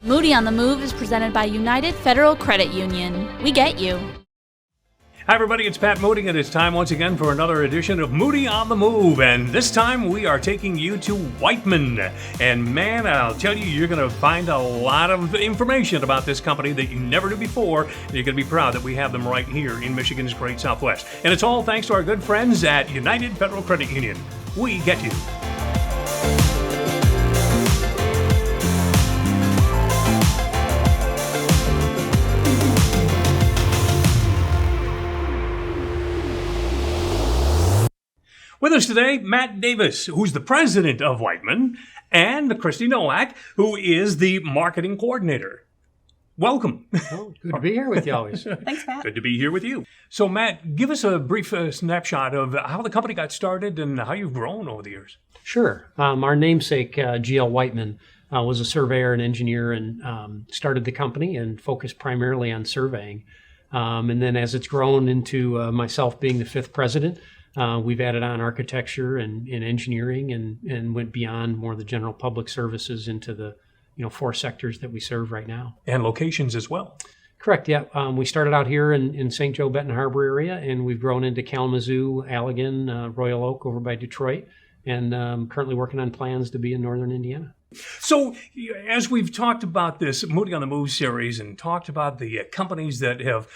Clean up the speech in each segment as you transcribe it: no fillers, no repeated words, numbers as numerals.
Moody on the Move is presented by United Federal Credit Union. We get you. Hi everybody, it's Pat Moody, and it's time once again for another edition of Moody on the Move. And this time we are taking you to Wightman. And man, I'll tell you, you're going to find a lot of information about this company that you never knew before. And you're going to be proud that we have them right here in Michigan's Great Southwest. And it's all thanks to our good friends at United Federal Credit Union. We get you. With us today, Matt Davis, who's the president of Wightman, and Christy Nowak, who is the marketing coordinator. Welcome. Oh, good to be here with you always. Thanks, Matt. Good to be here with you. So, Matt, give us a brief snapshot of how the company got started and how you've grown over the years. Sure. Our namesake, G.L. Wightman, was a surveyor and engineer and started the company and focused primarily on surveying. And then as it's grown into myself being the fifth president, we've added on architecture and engineering and went beyond more of the general public services into the four sectors that we serve right now. And locations as well. Correct, yeah. We started out here in St. Joe, Benton Harbor area, and we've grown into Kalamazoo, Allegan, Royal Oak over by Detroit, and currently working on plans to be in northern Indiana. So, as we've talked about this Moody on the Move series and talked about the companies that have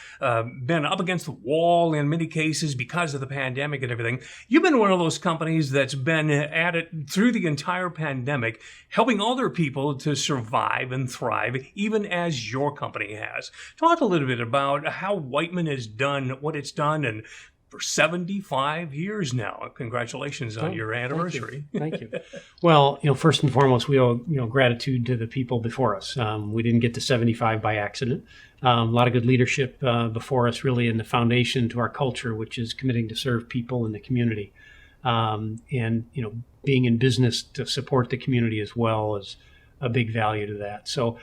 been up against the wall in many cases because of the pandemic and everything, you've been one of those companies that's been at it through the entire pandemic, helping other people to survive and thrive, even as your company has. Talk a little bit about how Wightman has done what it's done and for 75 years now. Congratulations on your anniversary. Thank you. Well, first and foremost, we owe gratitude to the people before us. We didn't get to 75 by accident. A lot of good leadership before us, really, in the foundation to our culture, which is committing to serve people in the community, and being in business to support the community as well is a big value to that. So,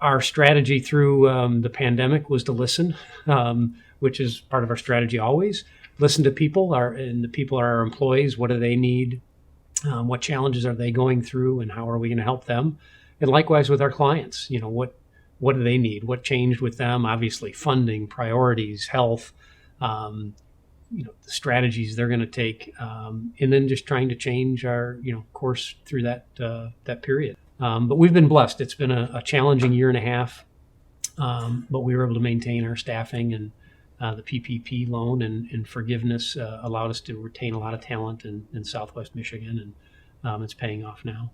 our strategy through the pandemic was to listen. Which is part of our strategy always. Listen to people, and the people are our employees. What do they need? What challenges are they going through, and how are we going to help them? And likewise with our clients, what do they need? What changed with them? Obviously, funding, priorities, health, the strategies they're going to take, and then just trying to change our course through that period. But we've been blessed. It's been a challenging year and a half, but we were able to maintain our staffing, and the PPP loan and forgiveness allowed us to retain a lot of talent in Southwest Michigan, and it's paying off now.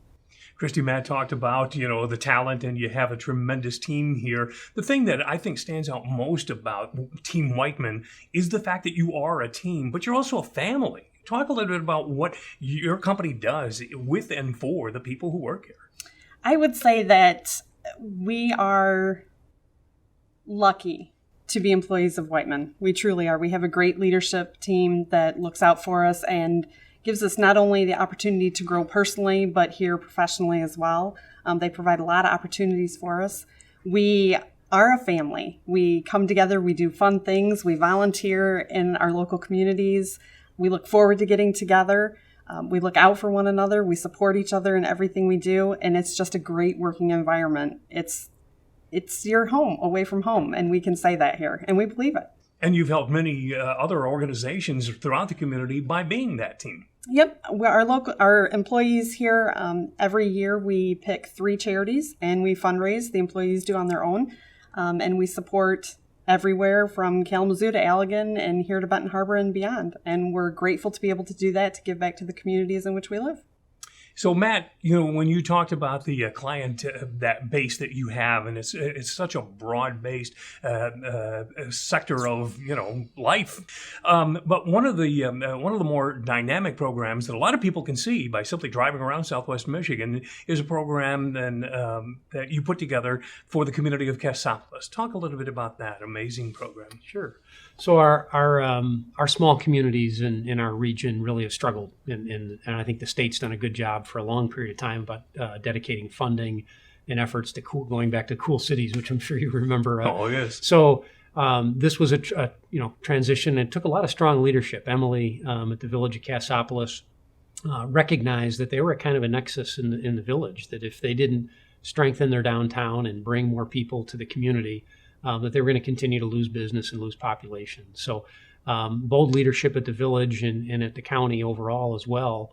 Christy, Matt talked about, the talent, and you have a tremendous team here. The thing that I think stands out most about Team Wightman is the fact that you are a team, but you're also a family. Talk a little bit about what your company does with and for the people who work here. I would say that we are lucky to be employees of Wightman. We truly are. We have a great leadership team that looks out for us and gives us not only the opportunity to grow personally, but here professionally as well. They provide a lot of opportunities for us. We are a family. We come together, we do fun things, we volunteer in our local communities. We look forward to getting together. We look out for one another. We support each other in everything we do, and it's just a great working environment. It's your home away from home, and we can say that here, and we believe it. And you've helped many other organizations throughout the community by being that team. Yep. Our employees here, every year we pick 3 charities, and we fundraise. The employees do on their own, and we support everywhere from Kalamazoo to Allegan and here to Benton Harbor and beyond. And we're grateful to be able to do that, to give back to the communities in which we live. So, Matt, when you talked about the client, that base that you have, and it's such a broad-based sector of life. But one of the more dynamic programs that a lot of people can see by simply driving around Southwest Michigan is a program that you put together for the community of Cassopolis. Talk a little bit about that amazing program. Sure. So our small communities in our region really have struggled, and I think the state's done a good job for a long period of time about dedicating funding and efforts to going back to cool cities, which I'm sure you remember. Oh, yes. So this was a transition. It took a lot of strong leadership. Emily at the village of Cassopolis recognized that they were a kind of a nexus in the village, that if they didn't strengthen their downtown and bring more people to the community, that they were going to continue to lose business and lose population. So bold leadership at the village and at the county overall as well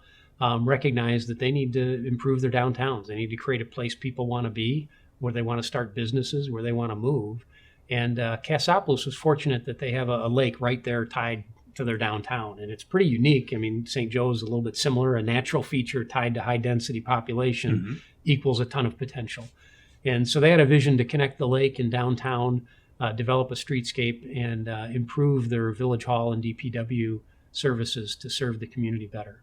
recognize that they need to improve their downtowns. They need to create a place people want to be, where they want to start businesses, where they want to move. And Cassopolis was fortunate that they have a lake right there tied to their downtown. And it's pretty unique. I mean, St. Joe's is a little bit similar. A natural feature tied to high density population equals a ton of potential. And so they had a vision to connect the lake and downtown, develop a streetscape, and improve their village hall and DPW services to serve the community better.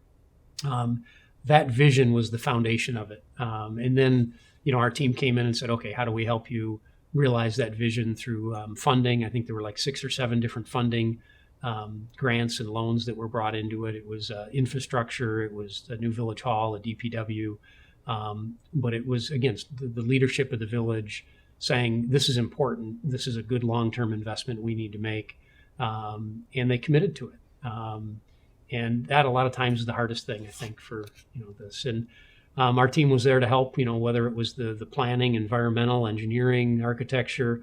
That vision was the foundation of it. And then, our team came in and said, okay, how do we help you realize that vision through funding? I think there were like 6 or 7 different funding grants and loans that were brought into it. It was infrastructure, it was a new village hall, a DPW, but it was, again, the leadership of the village saying, this is important, this is a good long-term investment we need to make, and they committed to it. And that a lot of times is the hardest thing, I think, for this. And our team was there to help, whether it was the planning, environmental, engineering, architecture,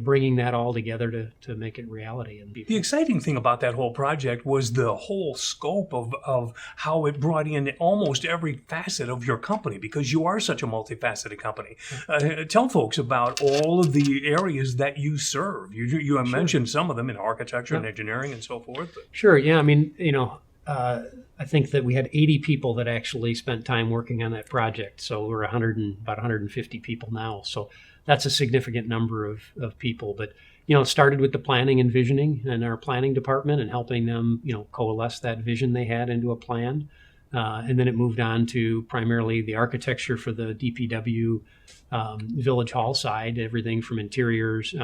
bringing that all together to make it reality. And the exciting thing about that whole project was the whole scope of how it brought in almost every facet of your company, because you are such a multifaceted company. Tell folks about all of the areas that you serve. You have mentioned some of them in architecture and engineering and so forth. Sure. Yeah. I mean, I think that we had 80 people that actually spent time working on that project. So we're about 150 people now. So that's a significant number of people. But, it started with the planning and visioning in our planning department and helping them, coalesce that vision they had into a plan. And then it moved on to primarily the architecture for the DPW village hall side, everything from interiors,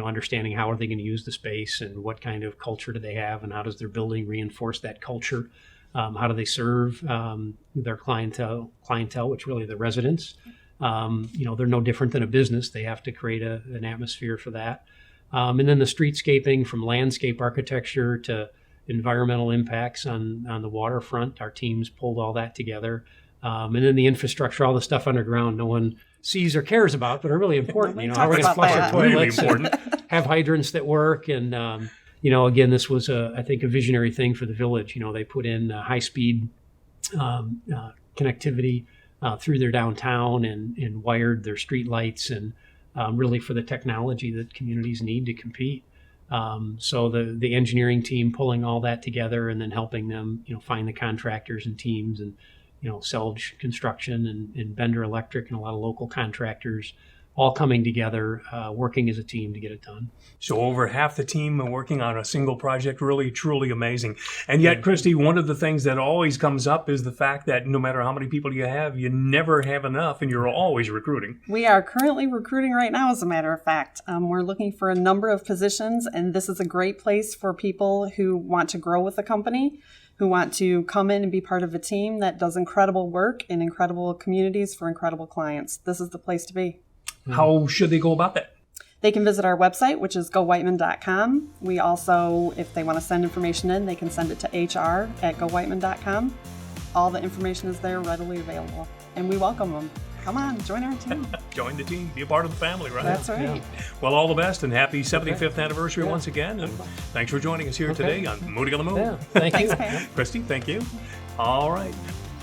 understanding how are they going to use the space and what kind of culture do they have and how does their building reinforce that culture? How do they serve their clientele, which really are the residents? They're no different than a business. They have to create an atmosphere for that. And then the streetscaping, from landscape architecture to environmental impacts on the waterfront. Our teams pulled all that together. And then the infrastructure, all the stuff underground no one sees or cares about, but are really important. How are we going to flush our toilets? Really have hydrants that work. And, again, this was, I think, a visionary thing for the village. They put in high-speed connectivity through their downtown and wired their street lights and really for the technology that communities need to compete. So the engineering team pulling all that together and then helping them, find the contractors and teams and, Selge Construction and Bender Electric and a lot of local contractors all coming together, working as a team to get it done. So over half the team are working on a single project, really, truly amazing. And yet, Christy, one of the things that always comes up is the fact that no matter how many people you have, you never have enough and you're always recruiting. We are currently recruiting right now, as a matter of fact. We're looking for a number of positions, and this is a great place for people who want to grow with the company, who want to come in and be part of a team that does incredible work in incredible communities for incredible clients. This is the place to be. How should they go about that? They can visit our website, which is gowhightman.com. We also, if they want to send information in, they can send it to hr@gowhightman.com. All the information is there, readily available. And we welcome them. Come on, join our team. Join the team, be a part of the family, right? That's right. Yeah. Well, all the best and happy 75th anniversary once again. And thanks for joining us here today on Moody on the Move. Yeah, thank you. Thanks, Pam. Christy, thank you. All right.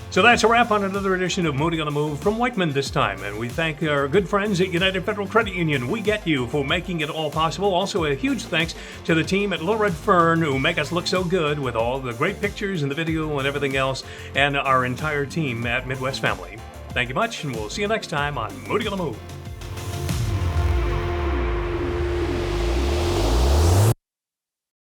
So that's a wrap on another edition of Moody on the Move from Wightman this time. And we thank our good friends at United Federal Credit Union. We get you for making it all possible. Also, a huge thanks to the team at Little Red Fern who make us look so good with all the great pictures and the video and everything else, and our entire team at Midwest Family. Thank you much, and we'll see you next time on Moody on the Move.